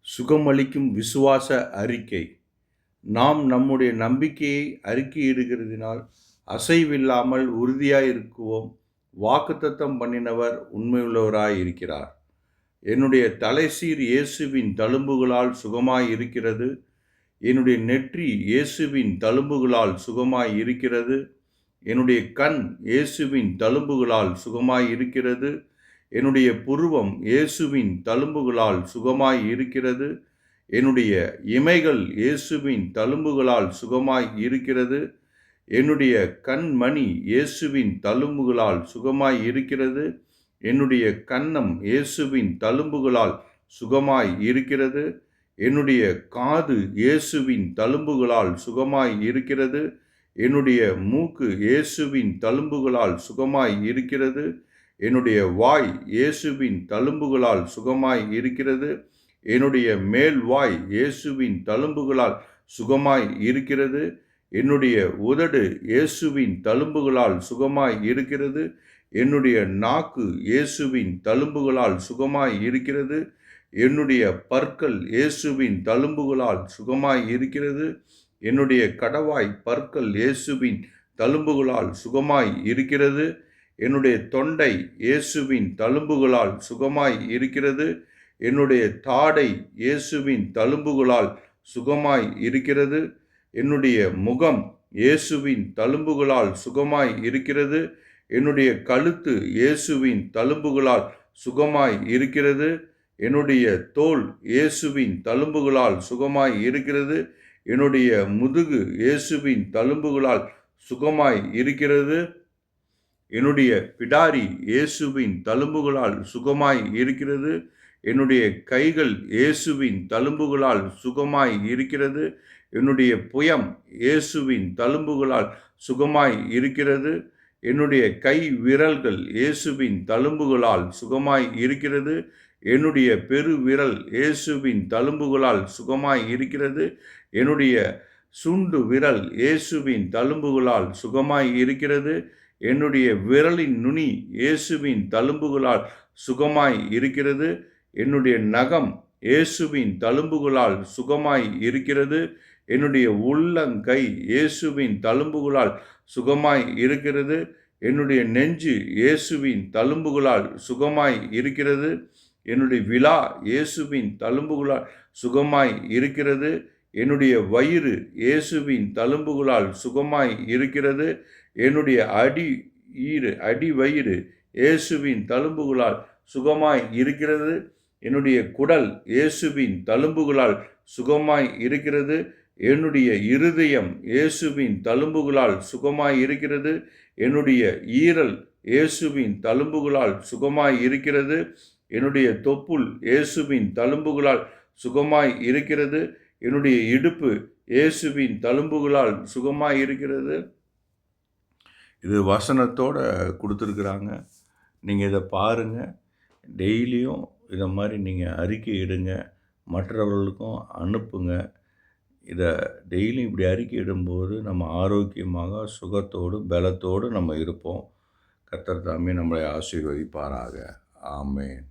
சுகமளிக்கும் விசுவாச அறிக்கை. நாம் நம்முடைய நம்பிக்கையை அறிக்கையிடுகிறதினால் அசைவில்லாமல் உறுதியாய் இருக்குவோம். வாக்குத்தத்தம் பண்ணினவர் உண்மையுள்ளவராய் இருக்கிறார். என்னுடைய தலைசீர் இயேசுவின் தழும்புகளால் சுகமாய் இருக்கிறது. என்னுடைய நெற்றி இயேசுவின் தழும்புகளால் சுகமாய் இருக்கிறது. என்னுடைய கண் இயேசுவின் தழும்புகளால் சுகமாய் இருக்கிறது. என்னுடைய புருவம் இயேசுவின் தழும்புகளால் சுகமாய் இருக்கிறது. என்னுடைய இமைகள் இயேசுவின் தழும்புகளால் சுகமாய் இருக்கிறது. என்னுடைய கண்மணி இயேசுவின் தழும்புகளால் சுகமாய் இருக்கிறது. என்னுடைய கன்னம் இயேசுவின் தழும்புகளால் சுகமாய் இருக்கிறது. என்னுடைய காது இயேசுவின் தழும்புகளால் சுகமாய் இருக்கிறது. என்னுடைய மூக்கு இயேசுவின் தழும்புகளால் சுகமாய் இருக்கிறது. என்னுடைய வாய் இயேசுவின் தழும்புகளால் சுகமாய் இருக்கிறது. என்னுடைய மேல் வாய் இயேசுவின் தழும்புகளால் சுகமாய் இருக்கிறது. என்னுடைய உதடு இயேசுவின் தழும்புகளால் சுகமாய் இருக்கிறது. என்னுடைய நாக்கு இயேசுவின் தழும்புகளால் சுகமாய் இருக்கிறது. என்னுடைய பற்கள் இயேசுவின் தழும்புகளால் சுகமாய் இருக்கிறது. என்னுடைய கடவாய் பற்கள் இயேசுவின் தழும்புகளால் சுகமாய் இருக்கிறது. என்னுடைய தொண்டை இயேசுவின் தழும்புகளால் சுகமாய் இருக்கிறது. என்னுடைய தாடை இயேசுவின் தழும்புகளால் சுகமாய் இருக்கிறது. என்னுடைய முகம் இயேசுவின் தழும்புகளால் சுகமாய் இருக்கிறது. என்னுடைய கழுத்து இயேசுவின் தழும்புகளால் சுகமாய் இருக்கிறது. என்னுடைய தோல் இயேசுவின் தழும்புகளால் சுகமாய் இருக்கிறது. என்னுடைய முதுகு இயேசுவின் தழும்புகளால் சுகமாய் இருக்கிறது. என்னுடைய பிடாரி இயேசுவின் தழும்புகளால் சுகமாய் இருக்கிறது. என்னுடைய கைகள் இயேசுவின் தழும்புகளால் சுகமாய் இருக்கிறது. என்னுடைய புயம் இயேசுவின் தழும்புகளால் சுகமாய் இருக்கிறது. என்னுடைய கை விரல்கள் இயேசுவின் தழும்புகளால் சுகமாய் இருக்கிறது. என்னுடைய பெருவிரல் இயேசுவின் தழும்புகளால் சுகமாய் இருக்கிறது. என்னுடைய சுண்டு விரல் இயேசுவின் தழும்புகளால் சுகமாய் இருக்கிறது. என்னுடைய விரலின் நுனி இயேசுவின் தழும்புகளால் சுகமாய் இருக்கிறது. என்னுடைய நகம் இயேசுவின் தழும்புகளால் சுகமாய் இருக்கிறது. என்னுடைய உள்ளங்கை இயேசுவின் தழும்புகளால் சுகமாய் இருக்கிறது. என்னுடைய நெஞ்சு இயேசுவின் தழும்புகளால் சுகமாய் இருக்கிறது. என்னுடைய விலா இயேசுவின் தழும்புகளால் சுகமாய் இருக்கிறது. என்னுடைய வயிறு இயேசுவின் தழும்புகளால் சுகமாய் இருக்கிறது. என்னுடைய அடி வயிறு இயேசுவின் தழும்புகளால் சுகமாய் இருக்கிறது. என்னுடைய குடல் இயேசுவின் தழும்புகளால் சுகமாய் இருக்கிறது. என்னுடைய இருதயம் இயேசுவின் தழும்புகளால் சுகமாய் இருக்கிறது. என்னுடைய ஈரல் இயேசுவின் தழும்புகளால் சுகமாய் இருக்கிறது. என்னுடைய தொப்புள் இயேசுவின் தழும்புகளால் சுகமாய் இருக்கிறது. என்னுடைய இடுப்பு இயேசுவின் தழும்புகளால் சுகமாய் இருக்கிறது. இது வசனத்தோடு கொடுத்துருக்குறாங்க. நீங்கள் இதை பாருங்கள். டெய்லியும் இதை மாதிரி நீங்கள் அறிக்கை இடுங்க, மற்றவர்களுக்கும் அனுப்புங்க. இதை டெய்லியும் இப்படி அறிக்கை இடும்போது நம்ம ஆரோக்கியமாக சுகத்தோடு பலத்தோடு நம்ம இருப்போம். கர்த்தர் தாமே நம்மளை ஆசீர்வதிப்பாராக. ஆமென்.